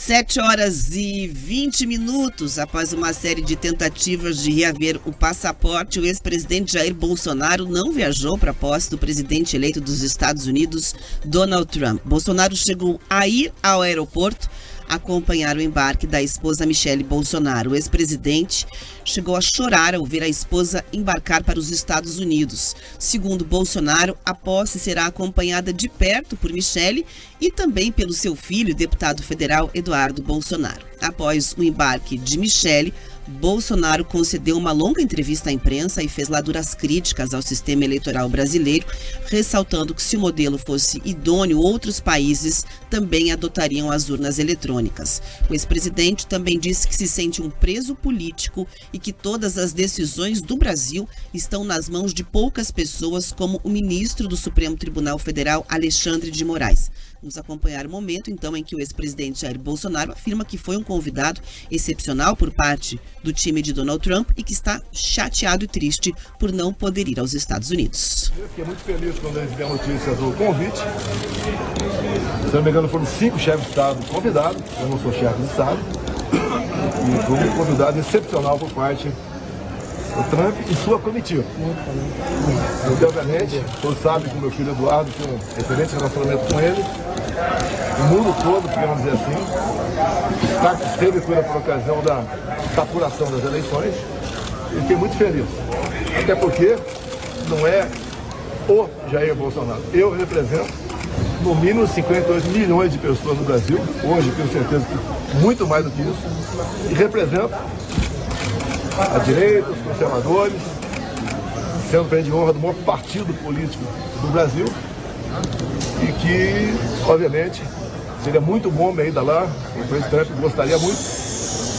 7h20. Após uma série de tentativas de reaver o passaporte, o ex-presidente Jair Bolsonaro não viajou para a posse do presidente eleito dos Estados Unidos, Donald Trump. Bolsonaro chegou a ir ao aeroporto acompanhar o embarque da esposa Michele Bolsonaro. O ex-presidente chegou a chorar ao ver a esposa embarcar para os Estados Unidos. Segundo Bolsonaro, a posse será acompanhada de perto por Michele e também pelo seu filho, deputado federal Eduardo Bolsonaro. Após o embarque de Michele, Bolsonaro concedeu uma longa entrevista à imprensa e fez lá duras críticas ao sistema eleitoral brasileiro, ressaltando que se o modelo fosse idôneo, outros países também adotariam as urnas eletrônicas. O ex-presidente também disse que se sente um preso político e que todas as decisões do Brasil estão nas mãos de poucas pessoas, como o ministro do Supremo Tribunal Federal, Alexandre de Moraes. Vamos acompanhar o momento, então, em que o ex-presidente Jair Bolsonaro afirma que foi um convidado excepcional por parte do time de Donald Trump e que está chateado e triste por não poder ir aos Estados Unidos. Eu fiquei muito feliz quando eu vi a notícia do convite. Se não me engano, foram 5 chefes de Estado convidados. Eu não sou chefe de Estado. E foi um convidado excepcional por parte do Trump e sua comitiva. Então, obviamente, todos sabem que o meu filho Eduardo tem um excelente relacionamento com ele. O mundo todo, podemos dizer assim, esteve por ocasião da apuração das eleições. E fiquei muito feliz. Até porque não é o Jair Bolsonaro. Eu represento no mínimo 52 milhões de pessoas no Brasil. Hoje, tenho certeza que muito mais do que isso. E represento a direita, os conservadores, sendo presidente de honra do maior partido político do Brasil, e que, obviamente, seria muito bom minha ida lá, o presidente Trump gostaria muito,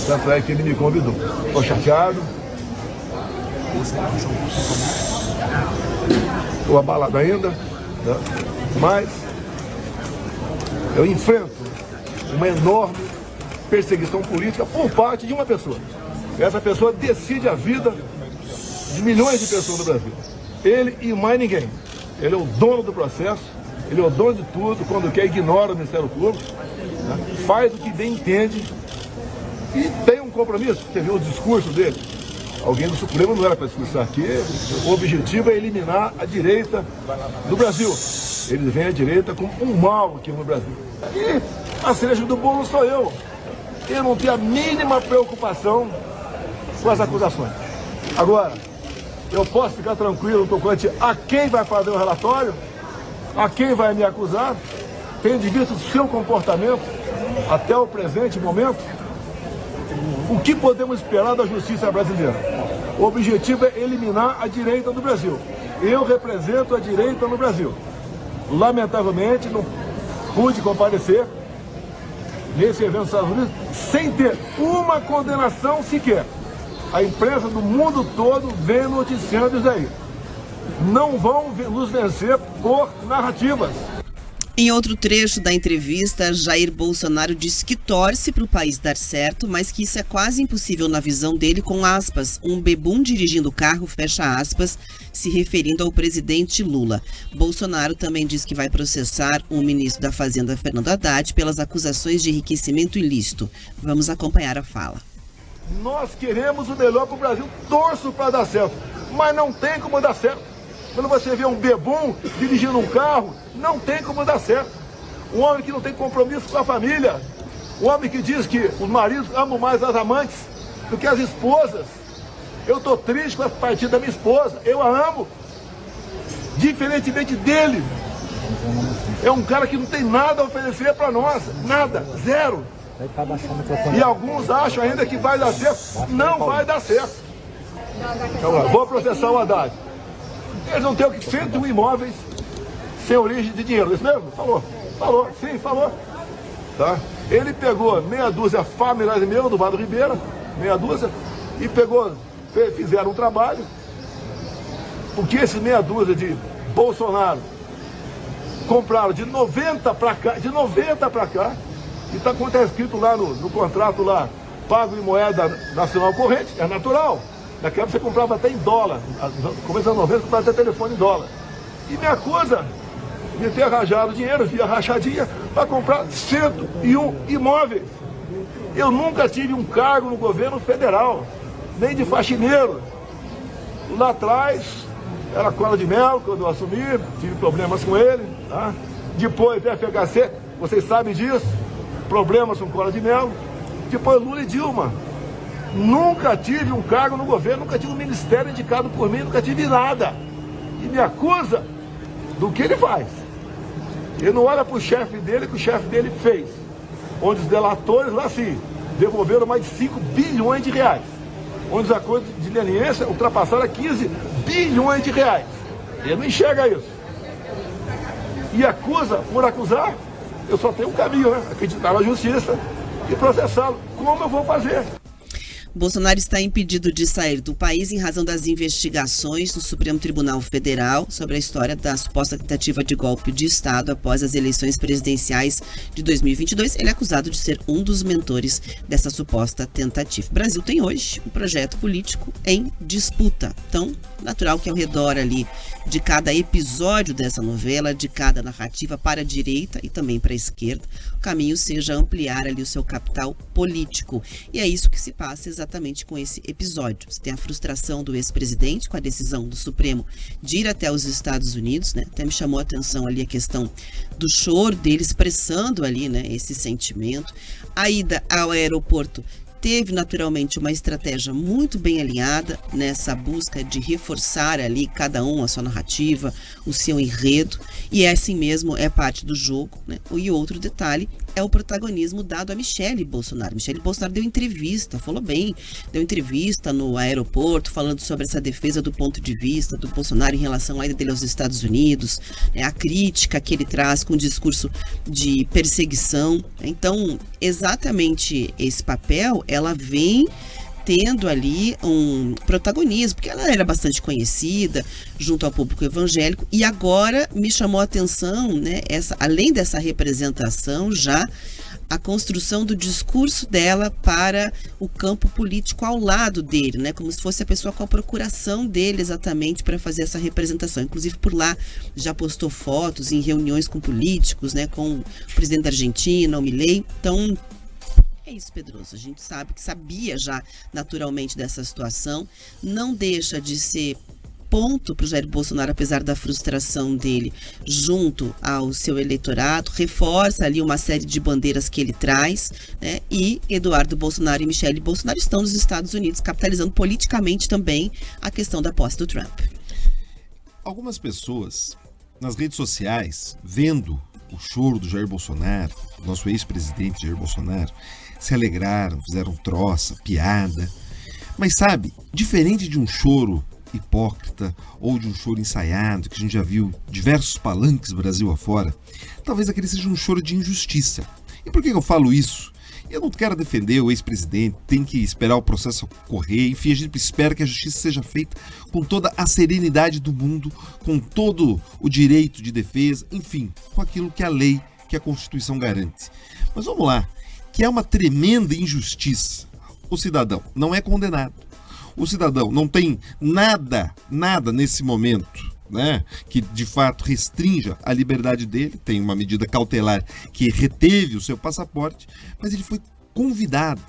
tanto é que ele me convidou. Estou chateado, estou abalado ainda, né? Mas eu enfrento uma enorme perseguição política por parte de uma pessoa. Essa pessoa decide a vida de milhões de pessoas no Brasil. Ele e mais ninguém. Ele é o dono do processo, ele é o dono de tudo, quando quer ignora o Ministério Público, né? Faz o que bem entende e tem um compromisso. Você viu o discurso dele? Alguém do Supremo não era para discursar aqui. O objetivo é eliminar a direita do Brasil. Eles veem a direita como um mal aqui no Brasil. E a cereja do bolo sou eu. Eu não tenho a mínima preocupação com as acusações. Agora, eu posso ficar tranquilo tocante a quem vai fazer o relatório, a quem vai me acusar, tendo visto o seu comportamento até o presente momento. O que podemos esperar da justiça brasileira? O objetivo é eliminar a direita do Brasil. Eu represento a direita no Brasil. Lamentavelmente, não pude comparecer nesse evento dos Estados Unidos sem ter uma condenação sequer. A imprensa do mundo todo vem noticiando isso aí. Não vão nos vencer por narrativas. Em outro trecho da entrevista, Jair Bolsonaro disse que torce para o país dar certo, mas que isso é quase impossível na visão dele, com aspas, um bebum dirigindo o carro, fecha aspas, se referindo ao presidente Lula. Bolsonaro também disse que vai processar o ministro da Fazenda, Fernando Haddad, pelas acusações de enriquecimento ilícito. Vamos acompanhar a fala. Nós queremos o melhor para o Brasil, torço para dar certo, mas não tem como dar certo. Quando você vê um bebum dirigindo um carro, não tem como dar certo. Um homem que não tem compromisso com a família, um homem que diz que os maridos amam mais as amantes do que as esposas. Eu estou triste com a partida da minha esposa, eu a amo, diferentemente dele. É um cara que não tem nada a oferecer para nós, nada, zero. E alguns acham ainda que vai dar certo. Não vai dar certo. Então, vou processar o Haddad. Eles não têm o que 101 imóveis sem origem de dinheiro. Isso mesmo? Falou. Falou. Sim, falou. Tá? Ele pegou meia dúzia familiares meu, do Vado Ribeira, meia dúzia, e pegou, fizeram um trabalho. Porque esses meia dúzia de Bolsonaro compraram de 90 para cá, e está escrito lá no contrato lá, pago em moeda nacional corrente, é natural. Naquela época você comprava até em dólar, começando a 90, comprava até telefone em dólar. E me acusa de ter arranjado dinheiro via rachadinha para comprar 101 imóveis. Eu nunca tive um cargo no governo federal, nem de faxineiro. Lá atrás, era Collor de Mello, quando eu assumi, tive problemas com ele. Tá? Depois, FHC, vocês sabem disso, problemas com Collor de Mello. Depois, Lula e Dilma. Nunca tive um cargo no governo, nunca tive um ministério indicado por mim, nunca tive nada. E me acusa do que ele faz. Ele não olha para o chefe dele, que o chefe dele fez. Onde os delatores, lá sim, devolveram mais de 5 bilhões de reais. Onde os acordos de leniência ultrapassaram 15 bilhões de reais. Ele não enxerga isso. E acusa, por acusar, eu só tenho um caminho, né? Acreditar na justiça e processá-lo. Como eu vou fazer? Bolsonaro está impedido de sair do país em razão das investigações do Supremo Tribunal Federal sobre a história da suposta tentativa de golpe de Estado após as eleições presidenciais de 2022. Ele é acusado de ser um dos mentores dessa suposta tentativa. O Brasil tem hoje um projeto político em disputa. Então, natural que ao redor ali de cada episódio dessa novela, de cada narrativa para a direita e também para a esquerda, o caminho seja ampliar ali o seu capital político. E é isso que se passa exatamente com esse episódio. Você tem a frustração do ex-presidente com a decisão do Supremo de ir até os Estados Unidos, né? Até me chamou a atenção ali a questão do choro dele, expressando ali, né, esse sentimento. A ida ao aeroporto teve naturalmente uma estratégia muito bem alinhada nessa busca de reforçar ali cada um a sua narrativa, o seu enredo, e é assim mesmo, é parte do jogo, né? E outro detalhe é o protagonismo dado a Michele Bolsonaro. Michele Bolsonaro deu entrevista, falou bem, deu entrevista no aeroporto falando sobre essa defesa do ponto de vista do Bolsonaro em relação à ida dele aos Estados Unidos, né? A crítica que ele traz com o discurso de perseguição. Então, exatamente esse papel ela vem tendo ali um protagonismo, porque ela era bastante conhecida junto ao público evangélico, e agora me chamou a atenção, né, além dessa representação, já a construção do discurso dela para o campo político ao lado dele, né, como se fosse a pessoa com a procuração dele exatamente para fazer essa representação. Inclusive por lá já postou fotos em reuniões com políticos, né, com o presidente da Argentina, o Milei. Então, é isso, Pedroso. A gente sabe que sabia já naturalmente dessa situação. Não deixa de ser ponto para o Jair Bolsonaro, apesar da frustração dele junto ao seu eleitorado. Reforça ali uma série de bandeiras que ele traz, né? E Eduardo Bolsonaro e Michele Bolsonaro estão nos Estados Unidos, capitalizando politicamente também a questão da posse do Trump. Algumas pessoas nas redes sociais, vendo o choro do Jair Bolsonaro, nosso ex-presidente Jair Bolsonaro, se alegraram, fizeram troça, piada. Mas sabe, diferente de um choro hipócrita ou de um choro ensaiado, que a gente já viu diversos palanques Brasil afora, talvez aquele seja um choro de injustiça. E por que eu falo isso? Eu não quero defender o ex-presidente, tem que esperar o processo correr, enfim, a gente espera que a justiça seja feita com toda a serenidade do mundo, com todo o direito de defesa, enfim, com aquilo que a lei, que a Constituição garante. Mas vamos lá, que é uma tremenda injustiça. O cidadão não é condenado. O cidadão não tem nada nesse momento, né, que de fato restrinja a liberdade dele. Tem uma medida cautelar que reteve o seu passaporte, mas ele foi convidado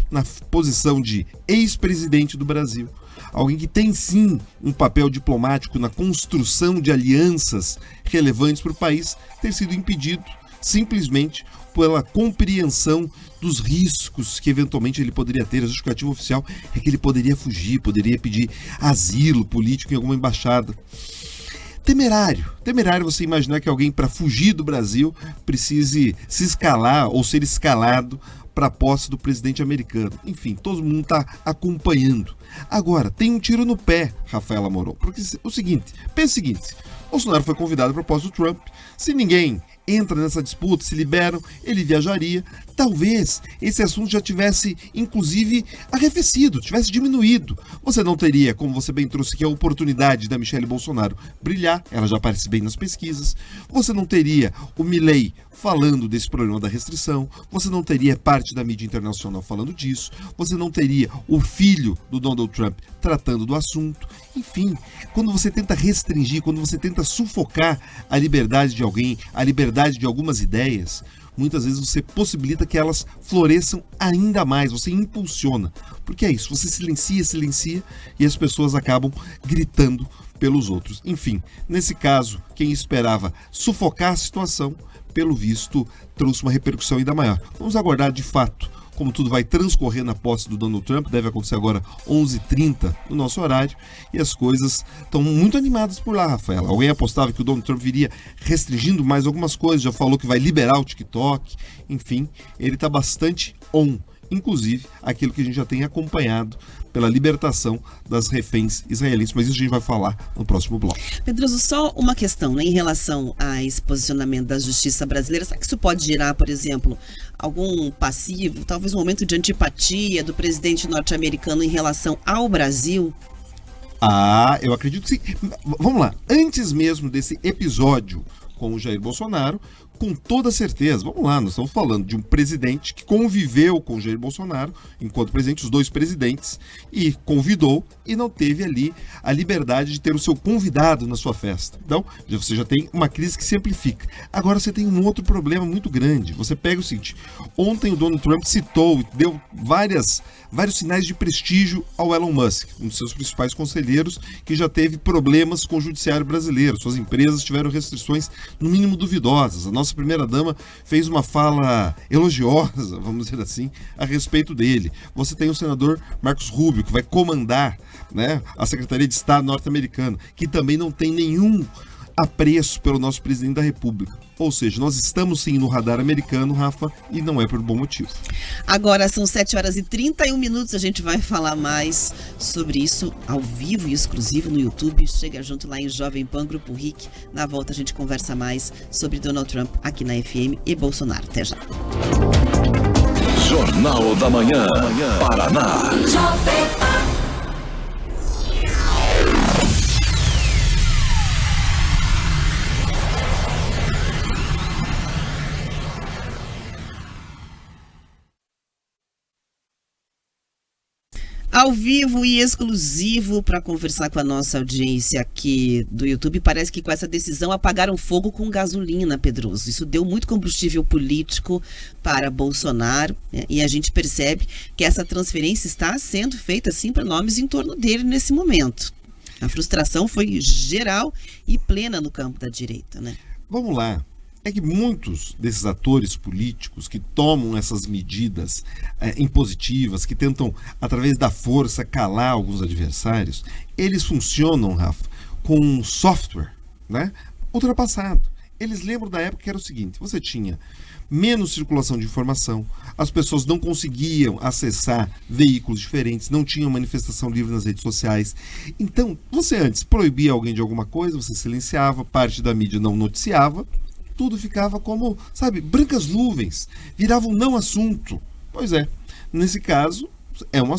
na posição de ex-presidente do Brasil. Alguém que tem sim um papel diplomático na construção de alianças relevantes para o país, ter sido impedido simplesmente pela compreensão dos riscos que eventualmente ele poderia ter. A justificativa oficial é que ele poderia fugir, poderia pedir asilo político em alguma embaixada. Temerário você imaginar que alguém, para fugir do Brasil, precise se escalar ou ser escalado para a posse do presidente americano. Enfim, todo mundo está acompanhando. Agora, tem um tiro no pé, Rafaela Moron, porque pensa o seguinte, Bolsonaro foi convidado para a posse do Trump. Se ninguém entra nessa disputa, se liberam, ele viajaria. Talvez esse assunto já tivesse, inclusive, arrefecido, tivesse diminuído. Você não teria, como você bem trouxe aqui, a oportunidade da Michele Bolsonaro brilhar, ela já aparece bem nas pesquisas. Você não teria o Milei falando desse problema da restrição, você não teria parte da mídia internacional falando disso, você não teria o filho do Donald Trump tratando do assunto. Enfim, quando você tenta restringir, quando você tenta sufocar a liberdade de alguém, a liberdade de algumas ideias, muitas vezes você possibilita que elas floresçam ainda mais, você impulsiona. Porque é isso, você silencia e as pessoas acabam gritando pelos outros. Enfim, nesse caso, quem esperava sufocar a situação, pelo visto, trouxe uma repercussão ainda maior. Vamos aguardar de fato como tudo vai transcorrer na posse do Donald Trump. Deve acontecer agora 11h30 no nosso horário, e as coisas estão muito animadas por lá, Rafaela. Alguém apostava que o Donald Trump viria restringindo mais algumas coisas, já falou que vai liberar o TikTok, enfim, ele está bastante on, inclusive aquilo que a gente já tem acompanhado pela libertação das reféns israelenses, mas isso a gente vai falar no próximo bloco. Pedroso, só uma questão, né, em relação a esse posicionamento da justiça brasileira. Será que isso pode gerar, por exemplo, algum passivo, talvez um momento de antipatia do presidente norte-americano em relação ao Brasil? Eu acredito que sim. Vamos lá, antes mesmo desse episódio com o Jair Bolsonaro, com toda certeza, vamos lá, nós estamos falando de um presidente que conviveu com o Jair Bolsonaro, enquanto presidente, os dois presidentes, e convidou e não teve ali a liberdade de ter o seu convidado na sua festa. Então, você já tem uma crise que se amplifica. Agora você tem um outro problema muito grande. Você pega o seguinte, ontem o Donald Trump citou, deu vários sinais de prestígio ao Elon Musk, um dos seus principais conselheiros, que já teve problemas com o judiciário brasileiro. Suas empresas tiveram restrições, no mínimo, duvidosas. A nossa primeira-dama fez uma fala elogiosa, vamos dizer assim, a respeito dele. Você tem o senador Marcos Rubio, que vai comandar, né, a Secretaria de Estado norte-americana, que também não tem nenhum apreço pelo nosso presidente da República. Ou seja, nós estamos sim no radar americano, Rafa, e não é por bom motivo. Agora são 7h31, a gente vai falar mais sobre isso ao vivo e exclusivo no YouTube. Chega junto lá em Jovem Pan, Grupo RIC. Na volta a gente conversa mais sobre Donald Trump aqui na FM e Bolsonaro. Até já. Jornal da Manhã, Paraná. Ao vivo e exclusivo para conversar com a nossa audiência aqui do YouTube. Parece que com essa decisão apagaram fogo com gasolina, Pedroso. Isso deu muito combustível político para Bolsonaro, né? E a gente percebe que essa transferência está sendo feita assim para nomes em torno dele nesse momento. A frustração foi geral e plena no campo da direita, né? Vamos lá. É que muitos desses atores políticos que tomam essas medidas impositivas, que tentam, através da força, calar alguns adversários, eles funcionam, Rafa, com um software, né, ultrapassado. Eles lembram da época que era o seguinte, você tinha menos circulação de informação, as pessoas não conseguiam acessar veículos diferentes, não tinham manifestação livre nas redes sociais. Então, você antes proibia alguém de alguma coisa, você silenciava, parte da mídia não noticiava, tudo ficava como, sabe, brancas nuvens, virava um não assunto. Pois é, nesse caso, é um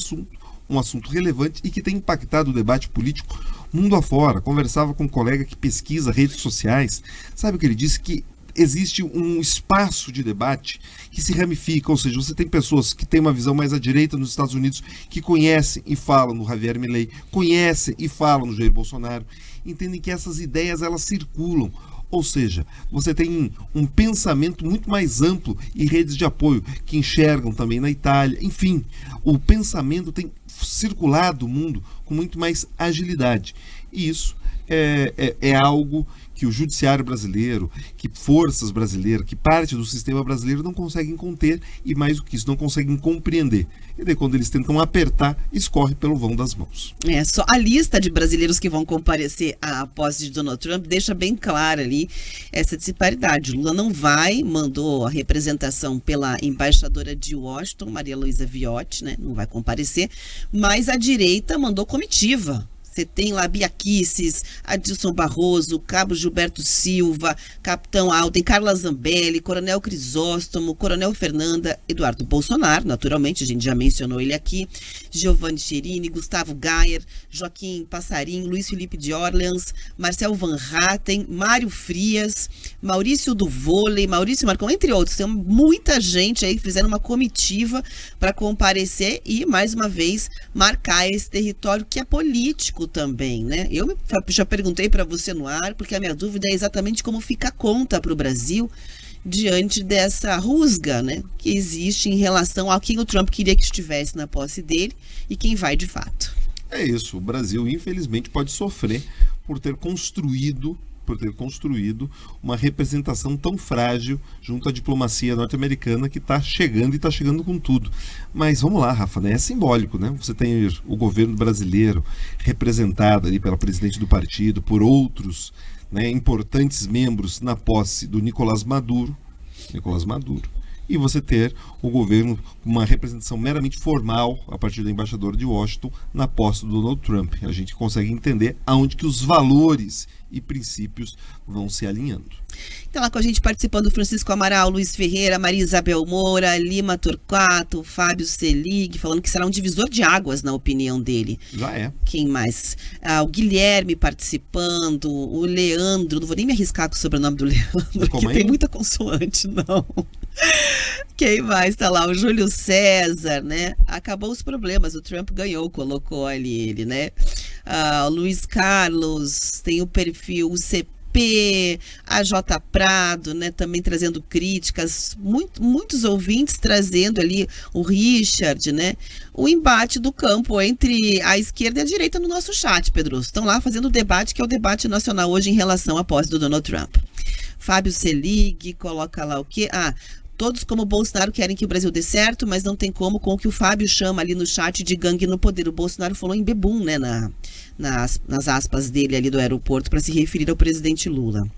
assunto relevante e que tem impactado o debate político mundo afora. Conversava com um colega que pesquisa redes sociais, sabe o que ele disse? Que existe um espaço de debate que se ramifica, ou seja, você tem pessoas que têm uma visão mais à direita nos Estados Unidos, que conhecem e falam no Javier Milei, conhecem e falam no Jair Bolsonaro, entendem que essas ideias elas circulam. Ou seja, você tem um pensamento muito mais amplo e redes de apoio que enxergam também na Itália. Enfim, o pensamento tem circulado o mundo com muito mais agilidade. E isso é algo que o judiciário brasileiro, que forças brasileiras, que parte do sistema brasileiro não conseguem conter e, mais do que isso, não conseguem compreender. E daí, quando eles tentam apertar, escorre pelo vão das mãos. Só a lista de brasileiros que vão comparecer à posse de Donald Trump deixa bem clara ali essa disparidade. Lula não vai, mandou a representação pela embaixadora de Washington, Maria Luísa Viotti, né? Não vai comparecer, mas a direita mandou comitiva. Você tem lá Bia Kicis, Adilson Barroso, Cabo Gilberto Silva, Capitão Alden, Carla Zambelli, Coronel Crisóstomo, Coronel Fernanda, Eduardo Bolsonaro, naturalmente, a gente já mencionou ele aqui, Giovanni Cherini, Gustavo Gayer, Joaquim Passarim, Luiz Felipe de Orleans, Marcel Van Hatten, Mário Frias, Maurício do Vôlei, Maurício Marcon, entre outros. Tem muita gente aí que fizeram uma comitiva para comparecer e, mais uma vez, marcar esse território que é político também, né? Eu já perguntei para você no ar, porque a minha dúvida é exatamente como fica a conta para o Brasil diante dessa rusga, né, que existe em relação a quem o Trump queria que estivesse na posse dele e quem vai de fato. É isso, o Brasil infelizmente pode sofrer por ter construído uma representação tão frágil junto à diplomacia norte-americana que está chegando e está chegando com tudo. Mas vamos lá, Rafa, né? É simbólico, né? Você tem o governo brasileiro representado ali pela presidente do partido, por outros, né, importantes membros na posse do Nicolás Maduro, e você ter o governo com uma representação meramente formal a partir do embaixador de Washington na posse do Donald Trump. A gente consegue entender aonde que os valores e princípios vão se alinhando. Então lá com a gente participando Francisco Amaral, Luiz Ferreira, Maria Isabel Moura, Lima Torquato, Fábio Selig, falando que será um divisor de águas na opinião dele. Já é. Quem mais? O Guilherme participando, o Leandro, não vou nem me arriscar com o sobrenome do Leandro, porque tem muita consoante, não. Quem mais tá lá? O Júlio César, né? Acabou os problemas, o Trump ganhou, colocou ali ele, né? O Luiz Carlos, tem o perfil UCP, a J Prado, né? Também trazendo críticas, muitos ouvintes trazendo ali o Richard, né? O embate do campo entre a esquerda e a direita no nosso chat, Pedro. Estão lá fazendo o debate, que é o debate nacional hoje em relação à posse do Donald Trump. Fábio Selig coloca lá o quê? Todos como o Bolsonaro querem que o Brasil dê certo, mas não tem como com o que o Fábio chama ali no chat de gangue no poder. O Bolsonaro falou em bebum, né, nas aspas dele ali do aeroporto para se referir ao presidente Lula.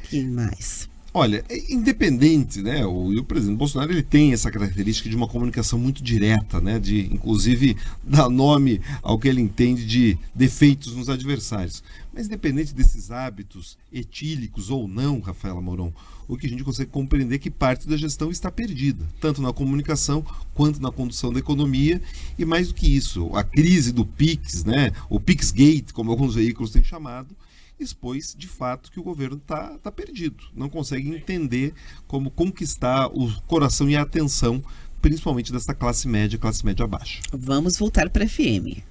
Quem mais? Olha, independente, né, o presidente Bolsonaro ele tem essa característica de uma comunicação muito direta, né, de inclusive dar nome ao que ele entende de defeitos nos adversários. Mas independente desses hábitos etílicos ou não, Rafaela Moron, o que a gente consegue compreender é que parte da gestão está perdida, tanto na comunicação quanto na condução da economia, e mais do que isso, a crise do PIX, né, o PIXgate, como alguns veículos têm chamado, expôs de fato que o governo está perdido, não consegue entender como conquistar o coração e a atenção, principalmente dessa classe média baixa. Vamos voltar para a FM.